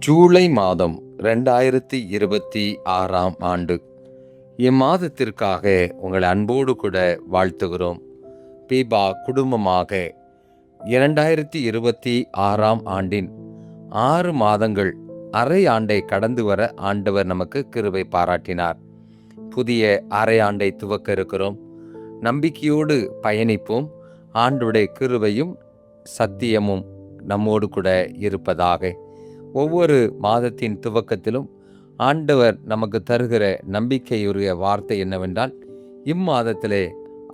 ஜூலை மாதம் 2026ஆம் ஆண்டு. இம்மாதத்திற்காக உங்களை அன்போடு கூட வாழ்த்துகிறோம். பீபா குடும்பமாக 2026ஆம் ஆண்டின் 6 மாதங்கள் அரை ஆண்டை கடந்து வர ஆண்டவர் நமக்கு கிருபை பாராட்டினார். புதிய அரை ஆண்டை துவக்க இருக்கிறோம். நம்பிக்கையோடு பயணிப்போம். ஆண்டுடைய கிருபையும் சத்தியமும் நம்மோடு கூட இருப்பதாக. ஒவ்வொரு மாதத்தின் துவக்கத்திலும் ஆண்டவர் நமக்கு தருகிற நம்பிக்கையுரிய வார்த்தை என்னவென்றால், இம்மாதத்திலே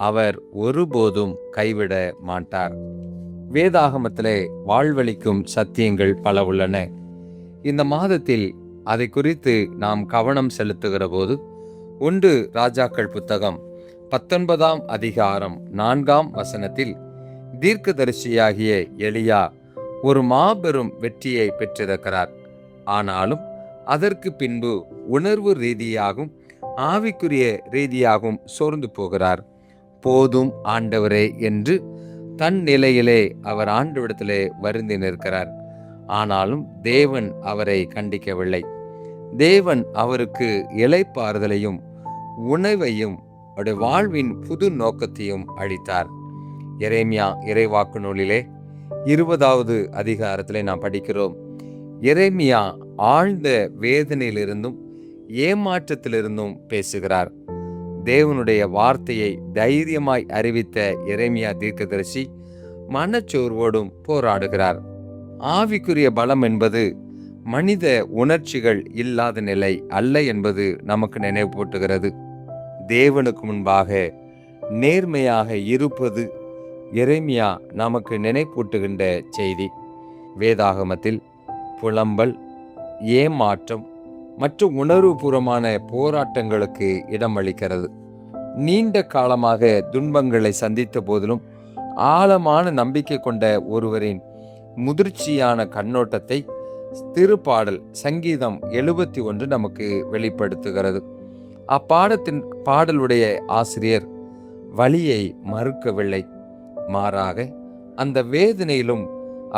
அவர் ஒருபோதும் கைவிட மாட்டார். வேதாகமத்திலே வாழ்வளிக்கும் சத்தியங்கள் பல உள்ளன. இந்த மாதத்தில் அதை குறித்து நாம் கவனம் செலுத்துகிற போது 1 ராஜாக்கள் புத்தகம் 19ஆம் அதிகாரம் 4ஆம் வசனத்தில் தீர்க்கதரிசியாகிய எலியா ஒரு மாபெரும் வெற்றியை பெற்றிருக்கிறார். ஆனாலும் அதற்கு பின்பு உணர்வு ரீதியாகவும் ஆவிக்குரிய ரீதியாகவும் சோர்ந்து போகிறார். போதும் ஆண்டவரே என்று தன் நிலையிலே அவர் ஆண்டவரிடத்திலே வருந்தி நிற்கிறார். ஆனாலும் தேவன் அவரை கண்டிக்கவில்லை. தேவன் அவருக்கு இளைப்பாறுதலையும் உணவையும் அவருடைய வாழ்வின் புது நோக்கத்தையும் அளித்தார். எரேமியா இறைவாக்கு நூலிலே 20வது அதிகாரத்திலே நாம் படிக்கிறோம். எரேமியா ஆழ்ந்த வேதனையிலிருந்தும் ஏமாற்றத்திலிருந்தும் பேசுகிறார். தேவனுடைய வார்த்தையை தைரியமாய் அறிவித்த எரேமியா தீர்க்கதரிசி மனச்சோர்வோடும் போராடுகிறார். ஆவிக்குரிய பலம் என்பது மனித உணர்ச்சிகள் இல்லாத நிலை அல்ல என்பது நமக்கு நினைவூட்டுகிறது. தேவனுக்கு முன்பாக நேர்மையாக இருப்பது எரேமியா நமக்கு நினைப்பூட்டுகின்ற செய்தி. வேதாகமத்தில் புலம்பல், ஏமாற்றம் மற்றும் உணர்வுபூர்வமான போராட்டங்களுக்கு இடமளிக்கிறது. நீண்ட காலமாக துன்பங்களை சந்தித்த போதிலும் ஆழமான நம்பிக்கை கொண்ட ஒருவரின் முதிர்ச்சியான கண்ணோட்டத்தை திருப்பாடல் சங்கீதம் 71 நமக்கு வெளிப்படுத்துகிறது. பாடலுடைய ஆசிரியர் வலியை மறுக்கவில்லை. மாறாக அந்த வேதனையிலும்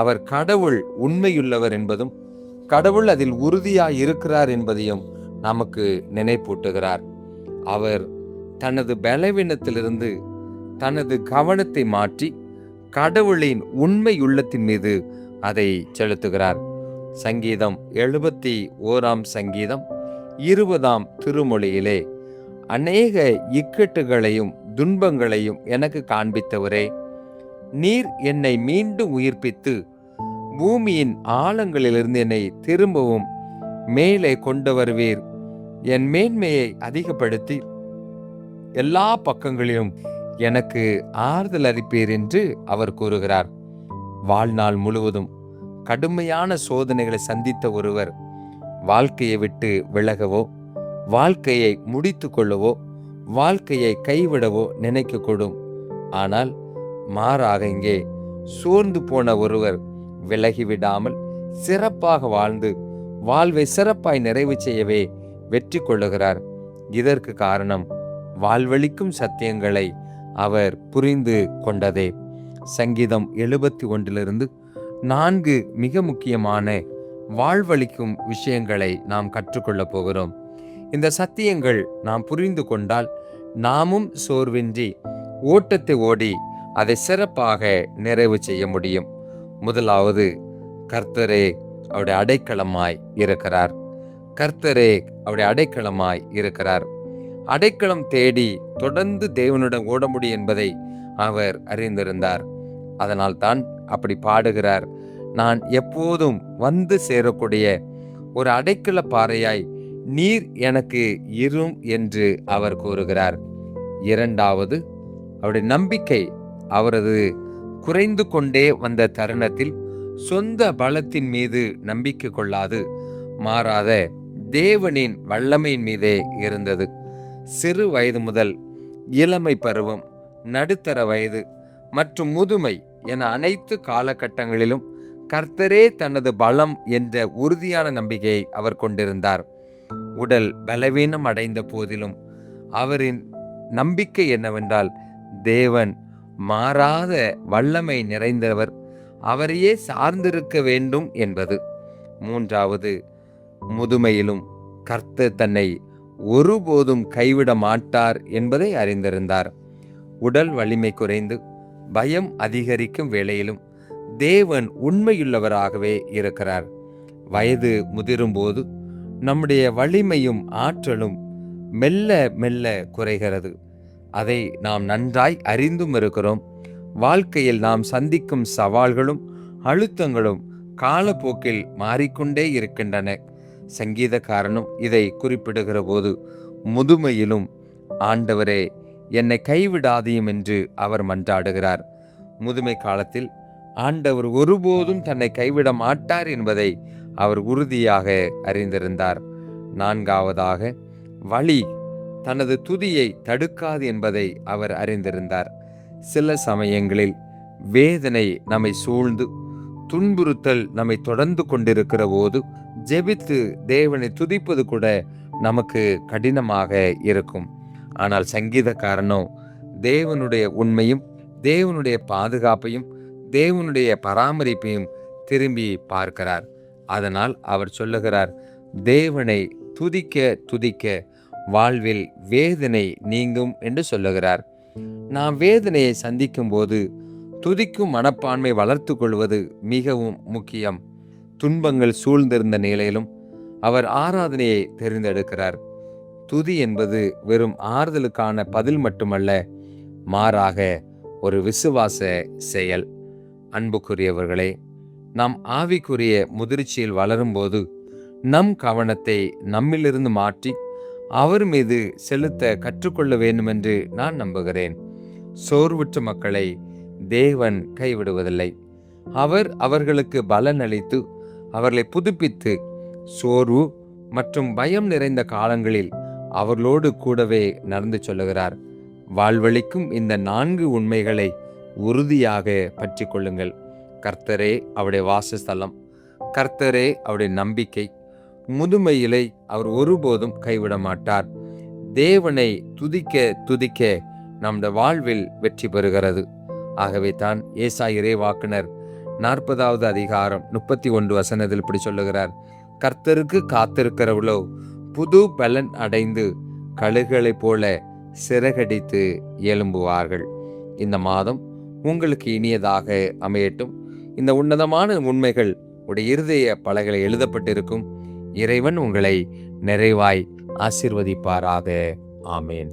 அவர் கடவுள் உண்மையுள்ளவர் என்பதும் கடவுள் அதில் உறுதியாய் இருக்கிறார் என்பதையும் நமக்கு நினைப்பூட்டுகிறார். அவர் தனது பலவீனத்திலிருந்து தனது கவனத்தை மாற்றி கடவுளின் உண்மையுள்ளத்தின் மீது அதை செலுத்துகிறார். சங்கீதம் 71ஆம் சங்கீதம் 20ஆம் திருமொழியிலே, அநேக இக்கட்டுகளையும் துன்பங்களையும் எனக்கு காண்பித்தவரே, நீர் என்னை மீண்டும் உயிர்ப்பித்து பூமியின் ஆழங்களிலிருந்து என்னை திரும்பவும் மேலே கொண்டு வருவீர். என் மேன்மையை அதிகப்படுத்தி எல்லா பக்கங்களிலும் எனக்கு ஆறுதல் அளிப்பீர் என்று அவர் கூறுகிறார். வாழ்நாள் முழுவதும் கடுமையான சோதனைகளை சந்தித்த ஒருவர் வாழ்க்கையை விட்டு விலகவோ, வாழ்க்கையை முடித்து கொள்ளவோ, வாழ்க்கையை கைவிடவோ நினைக்கக்கூடும். ஆனால் மாறாக இங்கே சோர்ந்து போன ஒருவர் விலகிவிடாமல் சிறப்பாக வாழ்ந்து வாழ்வை சிறப்பாய் நிறைவு செய்யவே வெற்றி கொள்ளுகிறார். இதற்கு காரணம் வாழ்வளிக்கும் சத்தியங்களை அவர் புரிந்து கொண்டதே. சங்கீதம் 71 4 மிக முக்கியமான வாழ்வளிக்கும் விஷயங்களை நாம் கற்றுக்கொள்ளப் போகிறோம். இந்த சத்தியங்கள் நாம் புரிந்து கொண்டால் நாமும் சோர்வின்றி ஓட்டத்தை ஓடி அதை சிறப்பாக நிறைவு செய்ய முடியும். முதலாவது, கர்த்தரே அவருடைய அடைக்கலமாய் இருக்கிறார். கர்த்தரே அவருடைய அடைக்கலமாய் இருக்கிறார். அடைக்கலம் தேடி தொடர்ந்து தேவனுடன் ஓட முடியும் என்பதை அவர் அறிந்திருந்தார். அதனால் தான் அப்படி பாடுகிறார். நான் எப்போதும் வந்து சேரக்கூடிய ஒரு அடைக்கல பாறையாய் நீர் எனக்கு இரும் என்று அவர் கூறுகிறார். இரண்டாவது, அவருடைய நம்பிக்கை அவரது குறைந்து கொண்டே வந்த தருணத்தில் சொந்த பலத்தின் மீது நம்பிக்கை கொள்ளாது மாறாத தேவனின் வல்லமையின் மீதே இருந்தது. சிறு வயது முதல் இளமை பருவம், நடுத்தர வயது மற்றும் முதுமை என அனைத்து காலகட்டங்களிலும் கர்த்தரே தனது பலம் என்ற உறுதியான நம்பிக்கையை அவர் கொண்டிருந்தார். உடல் பலவீனம் அடைந்த போதிலும் அவரின் நம்பிக்கை என்னவென்றால், தேவன் மாறாத வல்லமை நிறைந்தவர், அவரையே சார்ந்திருக்க வேண்டும் என்பது. மூன்றாவது, முதுமையிலும் கர்த்தர் தன்னை ஒருபோதும் கைவிட மாட்டார் என்பதை அறிந்திருந்தார். உடல் வலிமை குறைந்து பயம் அதிகரிக்கும் வேளையிலும் தேவன் உண்மையுள்ளவராகவே இருக்கிறார். வயது முதிரும்போது நம்முடைய வலிமையும் ஆற்றலும் மெல்ல மெல்ல குறைகிறது. அதை நாம் நன்றாய் அறிந்தும் இருக்கிறோம். வாழ்க்கையில் நாம் சந்திக்கும் சவால்களும் அழுத்தங்களும் காலப்போக்கில் மாறிக்கொண்டே இருக்கின்றன. சங்கீதக்காரனும் இதை குறிப்பிடுகிற போது, முதுமையிலும் ஆண்டவரே என்னை கைவிடாதீயும் என்று அவர் மன்றாடுகிறார். முதுமை காலத்தில் ஆண்டவர் ஒருபோதும் தன்னை கைவிட மாட்டார் என்பதை அவர் உறுதியாக அறிந்திருந்தார். நான்காவதாக, வலி தனது துதியை தடுக்காது என்பதை அவர் அறிந்திருந்தார். சில சமயங்களில் வேதனை நம்மை சூழ்ந்து துன்புறுத்தல் நம்மை தொடர்ந்து கொண்டிருக்கிற போது ஜெபித்து தேவனை துதிப்பது கூட நமக்கு கடினமாக இருக்கும். ஆனால் சங்கீதக்காரனோ தேவனுடைய உண்மையும் தேவனுடைய பாதுகாப்பையும் தேவனுடைய பராமரிப்பையும் திரும்பி பார்க்கிறார். அதனால் அவர் சொல்லுகிறார், தேவனை துதிக்க துதிக்க வாழ்வில் வேதனை நீங்கும் என்று சொல்லுகிறார். நாம் வேதனையை சந்திக்கும் போது துதிக்கும் மனப்பான்மை வளர்த்து கொள்வது மிகவும் முக்கியம். துன்பங்கள் சூழ்ந்திருந்த நிலையிலும் அவர் ஆராதனையை தெரிந்தெடுக்கிறார். துதி என்பது வெறும் ஆறுதலுக்கான பதில் மட்டுமல்ல, மாறாக ஒரு விசுவாச செயல். அன்புக்குரியவர்களே, நாம் ஆவிக்குரிய முதிர்ச்சியில் வளரும்போது நம் கவனத்தை நம்மிலிருந்து மாற்றி அவர் மீது செலுத்த கற்றுக்கொள்ள வேண்டும் என்று நான் நம்புகிறேன். சோர்வுற்ற மக்களை தேவன் கைவிடுவதில்லை. அவர் அவர்களுக்கு பலன் அளித்து அவர்களை புதுப்பித்து சோர்வு மற்றும் பயம் நிறைந்த காலங்களில் அவர்களோடு கூடவே நடந்து சொல்லுகிறார். வாழ்வழிக்கும் இந்த 4 உண்மைகளை உறுதியாக பற்றி கொள்ளுங்கள். கர்த்தரே அவருடைய வாசஸ்தலம், கர்த்தரே அவருடைய நம்பிக்கை, முதுமையிலே அவர் ஒருபோதும் கைவிட மாட்டார். தேவனை துதிக்க துதிக்க நம்முடைய வாழ்வில் வெற்றி பெறுகிறது. ஆகவே தான் ஏசாயா இறைவாக்கினர் 40வது அதிகாரம் 31 வசனத்தில் இப்படி சொல்லுகிறார், கர்த்தருக்கு காத்திருக்கிறவளோ புது பலன் அடைந்து கழுகுகளைப் போல சிறகடித்து எழும்புவார்கள். இந்த மாதம் உங்களுக்கு இனியதாக அமையட்டும். இந்த உன்னதமான உண்மைகள் உடைய இருதய பலகைகளை எழுதப்பட்டிருக்கும். இறைவன் உங்களை நிறைவாய் ஆசீர்வதிப்பாராக. ஆமேன்.